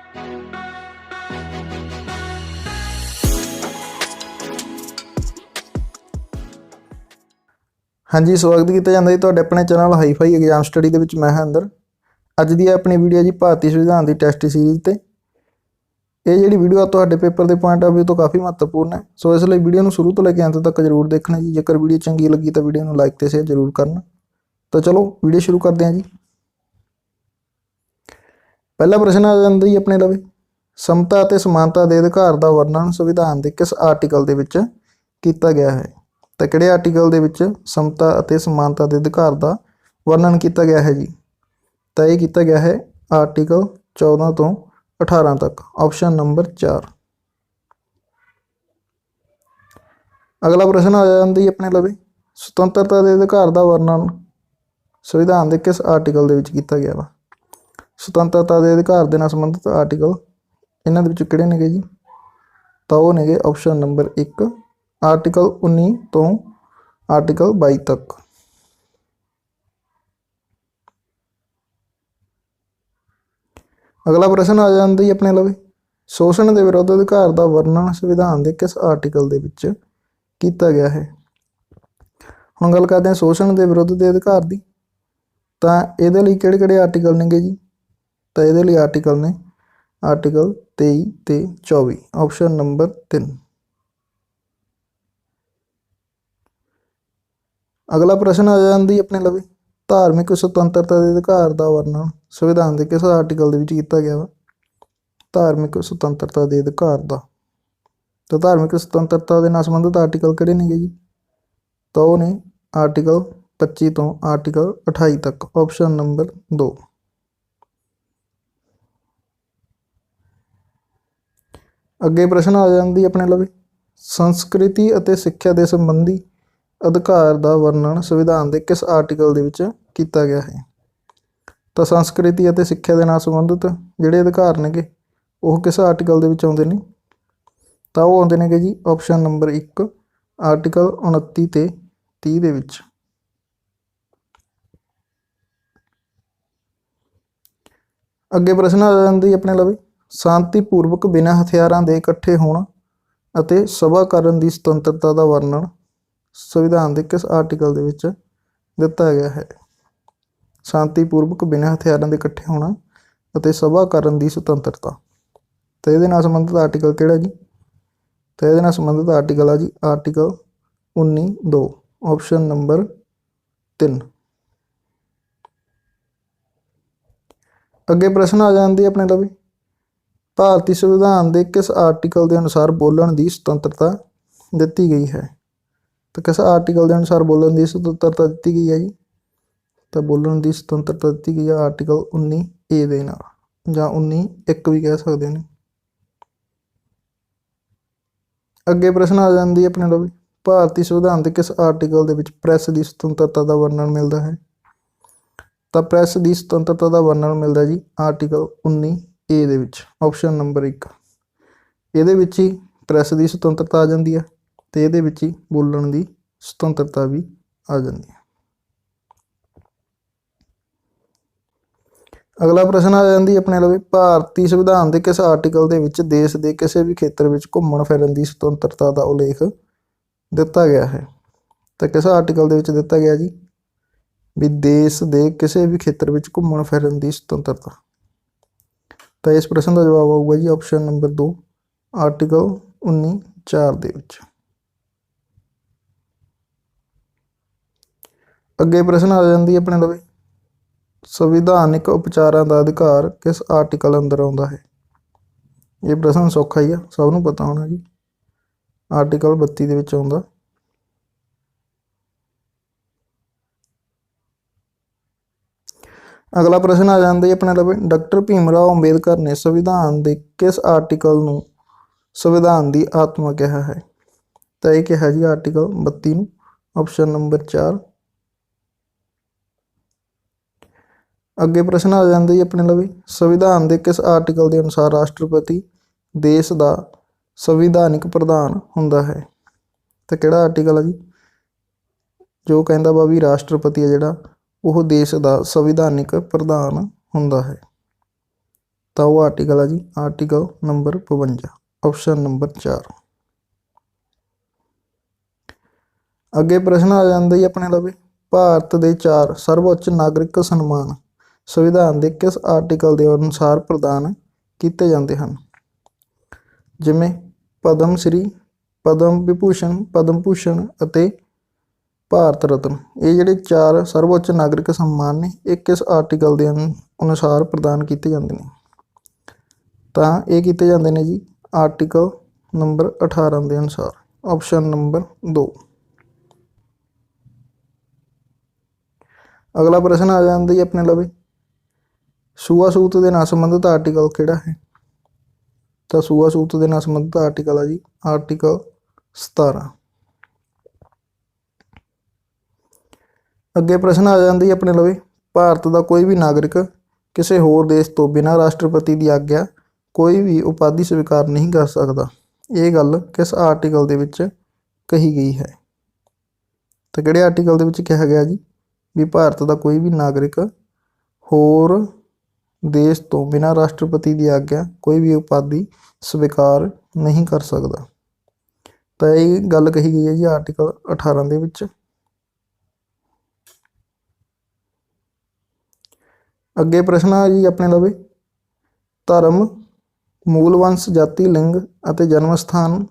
हाँ जी, स्वागत किया जाता जी तुहाडे अपने चैनल हाईफाई एग्जाम स्टडी दे विच। मैं हां अंदर। अज दी अपनी वीडियो जी भारतीय संविधान की टैस्ट सीरीज़ ते ये जिहड़ी वीडियो तुहाडे पेपर के पॉइंट ऑफ व्यू तो काफ़ी महत्वपूर्ण है। सो इसलिए वीडियो को शुरू तो लेके अंत तक जरूर देखना जी। जेकर वीडियो चंगी लगी तो वीडियो को लाइक तो शेयर जरूर करना। तो चलो वीडियो शुरू करते हैं जी। पहला प्रश्न आ जाता जी अपने लवे, समता और समानता के अधिकार का वर्णन संविधान के किस आर्टिकल के विच कीता गया है। तो किहड़े आर्टिकल के विच समता और समानता के अधिकार का वर्णन किया गया है जी। तो यह किया गया है आर्टिकल 14 तो 18 तक, ऑप्शन नंबर 4। अगला प्रश्न आ जाता जी अपने लवे, सुतंत्रता के अधिकार का वर्णन संविधान के किस आर्टिकल के विच कीता गया वा। सुतंत्रता के अधिकार के नाल संबंधित आर्टिकल इन्हां दे विच किहड़े नेगे जी। तो वो नेगे ऑप्शन नंबर 1 आर्टिकल 19 तो आर्टिकल 22 तक। अगला प्रश्न आ जाता जी अपने लवे, शोषण के विरुद्ध अधिकार का वर्णन संविधान के किस आर्टिकल के विच कीता गया है। हुण गल करते हैं शोषण के विरुद्ध के अधिकार की। तो ये लिए किहड़े आर्टिकल नेगे जी। तो ये लिए आर्टिकल ने आर्टिकल 23 ते 24, ऑप्शन नंबर 3। अगला प्रश्न आ जाता जी अपने लवे, धार्मिक सुतंत्रता के अधिकार का वर्णन संविधान के किस आर्टिकल के विच कीता गया वा। धार्मिक सुतंत्रता के अधिकार का। तो धार्मिक सुतंत्रता के नाल संबंधित आर्टिकल किहड़े नेगे जी। तो वो ने आर्टिकल 25 तो आर्टिकल 28 तक, ऑप्शन नंबर 2। अगे प्रश्न आ जाती अपने लवे, संस्कृति और शिक्षा के संबंधी अधिकार का वर्णन संविधान के किस आर्टिकल के विच कीता गया है। तो संस्कृति और शिक्षा के नाल संबंधित जिहड़े अधिकार नेगे वो किस आर्टिकल के विच आउंदे ने। तो वो आउंदे नेगे जी ऑप्शन नंबर 1 आर्टिकल 29 ते 30 दे विच। अगे प्रश्न आ जाता अपने लवे, शांतिपूर्वक बिना हथियारों के इकट्ठे होना अते सभा करन की सुतंत्रता का वर्णन संविधान के किस आर्टिकल के विच दिता गया है। शांतिपूर्वक बिना हथियारों के इकट्ठे होना अते सभा करन की सुतंत्रता। तो ये नाल संबंधित आर्टिकल किहड़ा जी। तो ये नाल संबंधित आर्टिकल है जी आर्टिकल 19(2), ऑप्शन नंबर 3। अगे प्रश्न आ जाती अपने लवे, भारतीय संविधान के किस आर्टिकल के अनुसार बोलण की सुतंत्रता दी गई है। तो किस आर्टिकल के अनुसार बोलण की सुतंत्रता दी गई है जी। तो बोलण की सुतंत्रता दी गई है आर्टिकल 19(a) दे नाल, जां 19(1) भी कह सकते हैं। अगे प्रश्न आ जाती अपने लवे, भारतीय संविधान के किस आर्टिकल के विच प्रैस की सुतंत्रता का वर्णन मिलता है। तो प्रैस की सुतंत्रता का वर्णन मिलता जी आर्टिकल 19(a) दे विच, ऑप्शन नंबर 1। ये ही प्रैस की सुतंत्रता आ जाती है तो ये ही बोलण की सुतंत्रता भी आ जाती है। अगला प्रश्न आ जाती अपने लवे, भारतीय संविधान के किस आर्टिकल के विच देश के किसी भी खेत्र में घूमण फिरन की सुतंत्रता का उल्लेख दिता गया है। तो किस आर्टिकल के विच दिता गया जी भी देश के किसी भी खेत्र में घूमण फिरन की सुतंत्रता। तो इस प्रश्न का जवाब आऊगा जी ऑप्शन नंबर 2 आर्टिकल 19(4) दे विच। अगे प्रश्न आ जाती अपने लवे, संविधानिक उपचारां का अधिकार किस आर्टिकल अंदर आउंदा है। ये प्रश्न सौखा ही है, सबनों पता होना जी आर्टिकल 32 दे विच आउंदा। अगला प्रश्न आ जाता अपने लवे, डॉक्टर भीमराव अंबेडकर ने संविधान के किस आर्टिकल नूं संविधान की आत्मा कहा है। तो यह कहा जी आर्टिकल 32, ऑप्शन नंबर 4। अगे प्रश्न आ जाता अपने लवे, संविधान के किस आर्टिकल के अनुसार राष्ट्रपति देश का संविधानिक प्रधान हुंदा है। तो किहड़ा आर्टिकल है जी जो कहता वा भी राष्ट्रपति है जिहड़ा वो देश का संविधानिक प्रधान हुंदा है। ਤਾਂ ਉਹ ਆਰਟੀਕਲ ਆ ਜੀ ਆਰਟੀਕਲ ਨੰਬਰ 52, ਆਪਸ਼ਨ ਨੰਬਰ 4। ਅੱਗੇ ਪ੍ਰਸ਼ਨ ਆ ਜਾਂਦਾ ਜੀ ਆਪਣੇ ਲਵੇ, ਭਾਰਤ ਦੇ 4 ਸਰਵਉੱਚ ਨਾਗਰਿਕ ਸਨਮਾਨ ਸੰਵਿਧਾਨ ਦੇ ਕਿਸ ਆਰਟੀਕਲ ਦੇ ਅਨੁਸਾਰ ਪ੍ਰਦਾਨ ਕੀਤੇ ਜਾਂਦੇ ਹਨ? ਜਿਵੇਂ ਪਦਮ ਸ਼੍ਰੀ, ਪਦਮ ਵਿਭੂਸ਼ਣ, ਪਦਮ ਭੂਸ਼ਣ ਅਤੇ ਭਾਰਤ ਰਤਨ। ਇਹ ਜਿਹੜੇ 4 ਸਰਵਉੱਚ ਨਾਗਰਿਕ ਸਨਮਾਨ ਨੇ ਇਹ ਕਿਸ ਆਰਟੀਕਲ ਦੇ ਅਨੁਸਾਰ ਪ੍ਰਦਾਨ ਕੀਤੇ ਜਾਂਦੇ ਨੇ? ਤਾਂ ਇਹ ਕੀਤੇ ਜਾਂਦੇ ਨੇ ਜੀ ਆਰਟੀਕਲ ਨੰਬਰ 18 ਦੇ ਅਨੁਸਾਰ, ਆਪਸ਼ਨ ਨੰਬਰ 2। ਅਗਲਾ ਪ੍ਰਸ਼ਨ ਆ ਜਾਂਦਾ ਜੀ ਆਪਣੇ ਲਵੇ, ਛੂਆ-ਛੂਤ ਦੇ ਨਾਲ ਸੰਬੰਧਿਤ ਆਰਟੀਕਲ ਕਿਹੜਾ ਹੈ? ਤਾਂ ਛੂਆ-ਛੂਤ ਦੇ ਨਾਲ ਸੰਬੰਧਿਤ ਆਰਟੀਕਲ ਆ ਜੀ ਆਰਟੀਕਲ 17। ਅੱਗੇ ਪ੍ਰਸ਼ਨ ਆ ਜਾਂਦਾ ਜੀ ਆਪਣੇ ਲਵੇ, ਭਾਰਤ ਦਾ ਕੋਈ ਵੀ ਨਾਗਰਿਕ ਕਿਸੇ ਹੋਰ ਦੇਸ਼ ਤੋਂ ਬਿਨਾਂ ਰਾਸ਼ਟਰਪਤੀ ਦੀ ਆਗਿਆ ਕੋਈ ਵੀ ਉਪਾਧੀ ਸਵੀਕਾਰ ਨਹੀਂ ਕਰ ਸਕਦਾ। ਇਹ ਗੱਲ ਕਿਸ ਆਰਟੀਕਲ ਦੇ ਵਿੱਚ ਕਹੀ ਗਈ ਹੈ? ਤਾਂ ਕਿਹੜੇ ਆਰਟੀਕਲ ਦੇ ਵਿੱਚ ਕਿਹਾ ਗਿਆ ਜੀ ਵੀ ਭਾਰਤ ਦਾ ਕੋਈ ਵੀ ਨਾਗਰਿਕ ਹੋਰ ਦੇਸ਼ ਤੋਂ ਬਿਨਾਂ ਰਾਸ਼ਟਰਪਤੀ ਦੀ ਆਗਿਆ ਕੋਈ ਵੀ ਉਪਾਧੀ ਸਵੀਕਾਰ ਨਹੀਂ ਕਰ ਸਕਦਾ। ਤਾਂ ਇਹ ਗੱਲ ਕਹੀ ਗਈ ਹੈ ਜੀ ਆਰਟੀਕਲ 18 ਦੇ ਵਿੱਚ। ਅੱਗੇ ਪ੍ਰਸ਼ਨ ਆ ਜੀ ਆਪਣੇ ਲਵੇ, ਧਰਮ, ਮੂਲ ਵੰਸ਼, ਜਾਤੀ, ਲਿੰਗ ਅਤੇ ਜਨਮ ਸਥਾਨ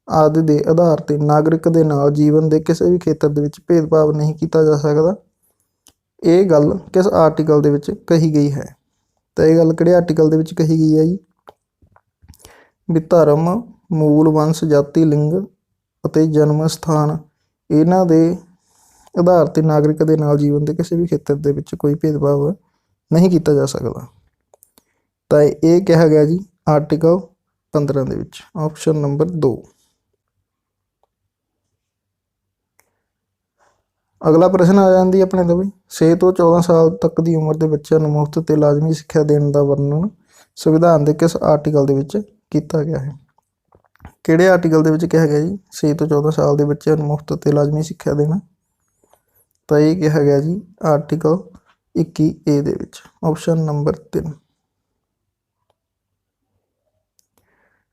ਆਦਿ ਦੇ ਆਧਾਰ 'ਤੇ ਨਾਗਰਿਕ ਦੇ ਨਾਲ ਜੀਵਨ ਦੇ ਕਿਸੇ ਵੀ ਖੇਤਰ ਦੇ ਵਿੱਚ ਭੇਦਭਾਵ ਨਹੀਂ ਕੀਤਾ ਜਾ ਸਕਦਾ। ਇਹ ਗੱਲ ਕਿਸ ਆਰਟੀਕਲ ਦੇ ਵਿੱਚ ਕਹੀ ਗਈ ਹੈ? ਤਾਂ ਇਹ ਗੱਲ ਕਿਹੜੇ ਆਰਟੀਕਲ ਦੇ ਵਿੱਚ ਕਹੀ ਗਈ ਹੈ ਜੀ ਵੀ ਧਰਮ, ਮੂਲ ਵੰਸ਼, ਜਾਤੀ, ਲਿੰਗ ਅਤੇ ਜਨਮ ਸਥਾਨ ਇਹਨਾਂ ਦੇ ਆਧਾਰ 'ਤੇ ਨਾਗਰਿਕ ਦੇ ਨਾਲ ਜੀਵਨ ਦੇ ਕਿਸੇ ਵੀ ਖੇਤਰ ਦੇ ਵਿੱਚ ਕੋਈ ਭੇਦਭਾਵ ਨਹੀਂ ਕੀਤਾ ਜਾ ਸਕਦਾ। ਤਾਂ ਇਹ ਕਿਹਾ ਗਿਆ ਜੀ ਆਰਟੀਕਲ 15 ਦੇ ਵਿੱਚ, ਆਪਸ਼ਨ ਨੰਬਰ 2। ਅਗਲਾ ਪ੍ਰਸ਼ਨ ਆ ਜਾਂਦੀ ਆਪਣੇ ਲਵੇ, 6 ਤੋਂ 14 ਸਾਲ ਤੱਕ ਦੀ ਉਮਰ ਦੇ ਬੱਚਿਆਂ ਨੂੰ ਮੁਫਤ ਤੇ ਲਾਜ਼ਮੀ ਸਿੱਖਿਆ ਦੇਣ ਦਾ ਵਰਣਨ ਸੰਵਿਧਾਨ ਦੇ ਕਿਸ ਆਰਟੀਕਲ ਦੇ ਵਿੱਚ ਕੀਤਾ ਗਿਆ ਹੈ? ਕਿਹੜੇ ਆਰਟੀਕਲ ਦੇ ਵਿੱਚ ਕਿਹਾ ਗਿਆ ਜੀ 6 ਤੋਂ 14 ਸਾਲ ਦੇ ਬੱਚਿਆਂ ਨੂੰ ਮੁਫਤ ਤੇ ਲਾਜ਼ਮੀ ਸਿੱਖਿਆ ਦੇਣਾ? ਤਾਂ ਇਹ ਕਿਹਾ ਗਿਆ ਜੀ ਆਰਟੀਕਲ 21A ਦੇ ਵਿੱਚ, ਆਪਸ਼ਨ ਨੰਬਰ 3।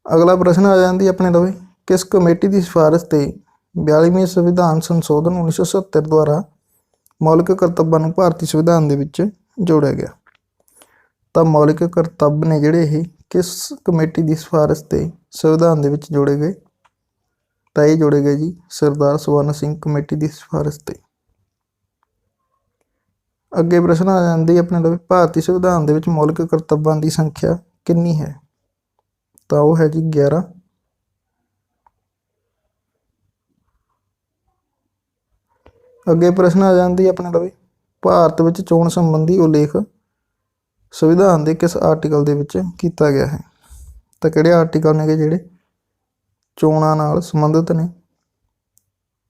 ਅਗਲਾ ਪ੍ਰਸ਼ਨ ਆ ਜਾਂਦੀ ਆਪਣੇ ਲਵੇ, ਕਿਸ ਕਮੇਟੀ ਦੀ ਸਿਫਾਰਿਸ਼ ਤੇ 42ਵੇਂ ਸੰਵਿਧਾਨ ਸੰਸ਼ੋਧਨ 1970 ਦੁਆਰਾ ਮੌਲਿਕ ਕਰਤੱਵਾਂ ਨੂੰ ਭਾਰਤੀ ਸੰਵਿਧਾਨ ਦੇ ਵਿੱਚ ਜੋੜਿਆ ਗਿਆ? ਤਾਂ ਮੌਲਿਕ ਕਰਤੱਵ ਨੇ ਜਿਹੜੇ ਇਹ ਕਿਸ ਕਮੇਟੀ ਦੀ ਸਿਫਾਰਿਸ਼ ਤੇ ਸੰਵਿਧਾਨ ਦੇ ਵਿੱਚ ਜੋੜੇ ਗਏ? ਤਾਂ ਇਹ ਜੋੜੇ ਗਏ ਜੀ ਸਰਦਾਰ ਸਵਰਨ ਸਿੰਘ ਕਮੇਟੀ ਦੀ ਸਿਫਾਰਿਸ਼ ਤੇ। ਅੱਗੇ ਪ੍ਰਸ਼ਨ ਆ ਜਾਂਦੀ ਆਪਣੇ ਲਵੇ, ਭਾਰਤੀ ਸੰਵਿਧਾਨ ਦੇ ਵਿੱਚ ਮੌਲਿਕ ਕਰਤੱਵਾਂ ਦੀ ਸੰਖਿਆ ਕਿੰਨੀ ਹੈ? ਤਾਂ ਉਹ ਹੈ ਜੀ 11। ਅੱਗੇ ਪ੍ਰਸ਼ਨ ਆ ਜਾਂਦੀ ਆਪਣੇ ਲਵੇ, ਭਾਰਤ ਵਿੱਚ ਚੋਣ ਸੰਬੰਧੀ ਉਲੇਖ ਸੰਵਿਧਾਨ ਦੇ ਕਿਸ ਆਰਟੀਕਲ ਦੇ ਵਿੱਚ ਕੀਤਾ ਗਿਆ ਹੈ? ਤਾਂ ਕਿਹੜੇ ਆਰਟੀਕਲ ਨੇਗੇ ਜਿਹੜੇ ਚੋਣਾਂ ਨਾਲ ਸੰਬੰਧਿਤ ਨੇ?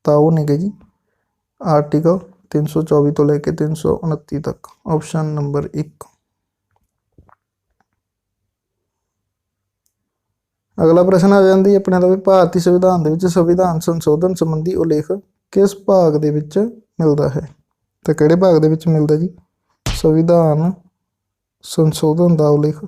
ਤਾਂ ਉਹ ਨੇਗੇ ਜੀ ਆਰਟੀਕਲ 324 ਤੋਂ ਲੈ ਕੇ 329 ਤੱਕ, ਆਪਸ਼ਨ ਨੰਬਰ 1। ਅਗਲਾ ਪ੍ਰਸ਼ਨ ਆ ਜਾਂਦੀ ਆਪਣੇ ਲਵੇ, ਭਾਰਤੀ ਸੰਵਿਧਾਨ ਦੇ ਵਿੱਚ ਸੰਵਿਧਾਨ ਸੰਸ਼ੋਧਨ ਸੰਬੰਧੀ ਉਲੇਖ ਕਿਸ ਭਾਗ ਦੇ ਵਿੱਚ ਮਿਲਦਾ ਹੈ? ਤਾਂ ਕਿਹੜੇ ਭਾਗ ਦੇ ਵਿੱਚ ਮਿਲਦਾ ਜੀ ਸੰਵਿਧਾਨ ਸੰਸ਼ੋਧਨ ਦਾ ਉਲੇਖ?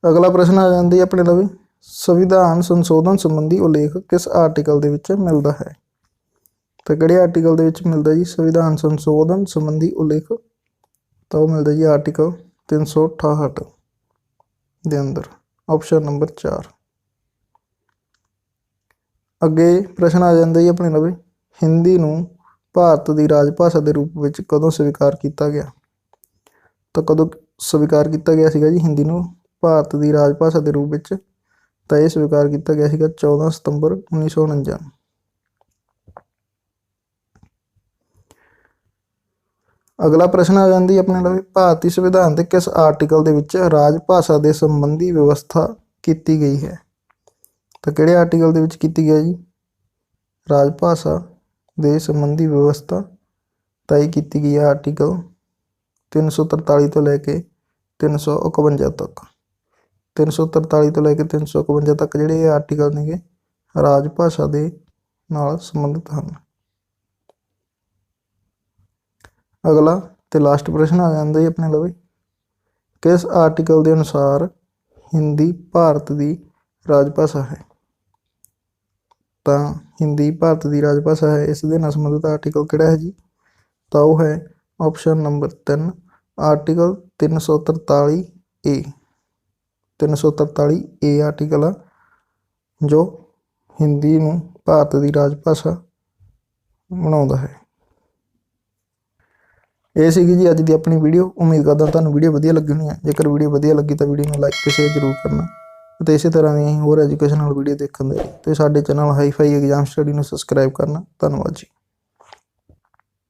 ਅਗਲਾ ਪ੍ਰਸ਼ਨ ਆ ਜਾਂਦੀ ਆਪਣੇ ਲਵੇ, ਸੰਵਿਧਾਨ ਸੰਸ਼ੋਧਨ ਸੰਬੰਧੀ ਉਲੇਖ ਕਿਸ ਆਰਟੀਕਲ ਦੇ ਵਿੱਚ ਮਿਲਦਾ ਹੈ? ਤਾਂ ਕਿਹੜੇ ਆਰਟੀਕਲ ਦੇ ਵਿੱਚ ਮਿਲਦਾ ਜੀ ਸੰਵਿਧਾਨ ਸੰਸ਼ੋਧਨ ਸੰਬੰਧੀ ਉਲੇਖ? ਤਾਂ ਉਹ ਮਿਲਦਾ ਜੀ ਆਰਟੀਕਲ 368 ਦੇ ਅੰਦਰ, ਆਪਸ਼ਨ ਨੰਬਰ 4। ਅੱਗੇ ਪ੍ਰਸ਼ਨ ਆ ਜਾਂਦਾ ਜੀ ਆਪਣੇ ਲਵੇ, ਹਿੰਦੀ ਨੂੰ ਭਾਰਤ ਦੀ ਰਾਜ ਭਾਸ਼ਾ ਦੇ ਰੂਪ ਵਿੱਚ ਕਦੋਂ ਸਵੀਕਾਰ ਕੀਤਾ ਗਿਆ? ਤਾਂ ਕਦੋਂ ਸਵੀਕਾਰ ਕੀਤਾ ਗਿਆ ਸੀਗਾ ਜੀ ਹਿੰਦੀ ਨੂੰ ਭਾਰਤ ਦੀ ਰਾਜ ਭਾਸ਼ਾ ਦੇ ਰੂਪ ਵਿੱਚ? ਤਾਂ ਇਹ ਸਵੀਕਾਰ ਕੀਤਾ ਗਿਆ ਸੀਗਾ 14 ਸਤੰਬਰ 1949। ਅਗਲਾ ਪ੍ਰਸ਼ਨ ਆ ਜਾਂਦੀ ਆਪਣੇ ਲਵੇ, ਭਾਰਤੀ ਸੰਵਿਧਾਨ ਦੇ ਕਿਸ ਆਰਟੀਕਲ ਦੇ ਵਿੱਚ ਰਾਜ ਭਾਸ਼ਾ ਦੇ ਸੰਬੰਧੀ ਵਿਵਸਥਾ ਕੀਤੀ ਗਈ ਹੈ? ਤਾਂ ਕਿਹੜੇ ਆਰਟੀਕਲ ਦੇ ਵਿੱਚ ਕੀਤੀ ਗਈ ਜੀ ਰਾਜ ਭਾਸ਼ਾ ਦੇ ਸੰਬੰਧੀ ਵਿਵਸਥਾ? ਤਾਂ ਇਹ ਕੀਤੀ ਗਈ ਹੈ ਆਰਟੀਕਲ 343 ਤੋਂ ਲੈ ਕੇ 351 ਤੱਕ। 343 ਤੋਂ ਲੈ ਕੇ 351 ਤੱਕ ਜਿਹੜੇ ਇਹ ਆਰਟੀਕਲ ਨੇਗੇ ਰਾਜ ਭਾਸ਼ਾ ਦੇ ਨਾਲ ਸੰਬੰਧਿਤ ਹਨ। ਅਗਲਾ ਤੇ ਲਾਸਟ ਪ੍ਰਸ਼ਨ ਆ ਜਾਂਦਾ ਜੀ ਆਪਣੇ ਲਵੇ, ਕਿਸ ਆਰਟੀਕਲ ਦੇ ਅਨੁਸਾਰ ਹਿੰਦੀ ਭਾਰਤ ਦੀ ਰਾਜ ਭਾਸ਼ਾ ਹੈ? ਤਾਂ ਹਿੰਦੀ ਭਾਰਤ ਦੀ ਰਾਜ ਭਾਸ਼ਾ ਹੈ, ਇਸ ਦੇ ਨਾਲ ਸੰਬੰਧਿਤ ਆਰਟੀਕਲ ਕਿਹੜਾ ਹੈ ਜੀ? ਤਾਂ ਉਹ ਹੈ ਆਪਸ਼ਨ ਨੰਬਰ 3 ਆਰਟੀਕਲ 343 ਏ। 343 ਏ ਆਰਟੀਕਲ ਆ ਜੋ ਹਿੰਦੀ ਨੂੰ ਭਾਰਤ ਦੀ ਰਾਜ ਭਾਸ਼ਾ ਬਣਾਉਂਦਾ ਹੈ। ਇਹ ਸੀਗੀ ਜੀ ਅੱਜ ਦੀ ਆਪਣੀ ਵੀਡੀਓ। ਉਮੀਦ ਕਰਦਾ ਤੁਹਾਨੂੰ ਵੀਡੀਓ ਵਧੀਆ ਲੱਗੀ ਹੋਣੀ ਹੈ। ਜੇਕਰ ਵੀਡੀਓ ਵਧੀਆ ਲੱਗੀ ਤਾਂ ਵੀਡੀਓ ਨੂੰ ਲਾਈਕ ਤੇ ਸ਼ੇਅਰ ਜ਼ਰੂਰ ਕਰਨਾ ਅਤੇ ਇਸੇ ਤਰ੍ਹਾਂ ਦੀਆਂ ਹੋਰ ਐਜੂਕੇਸ਼ਨਲ ਵੀਡੀਓ ਦੇਖਣ ਦੇ ਲਈ ਤੇ ਸਾਡੇ channel hi fi exam study ਨੂੰ ਸਬਸਕ੍ਰਾਈਬ ਕਰਨਾ। ਧੰਨਵਾਦ ਜੀ।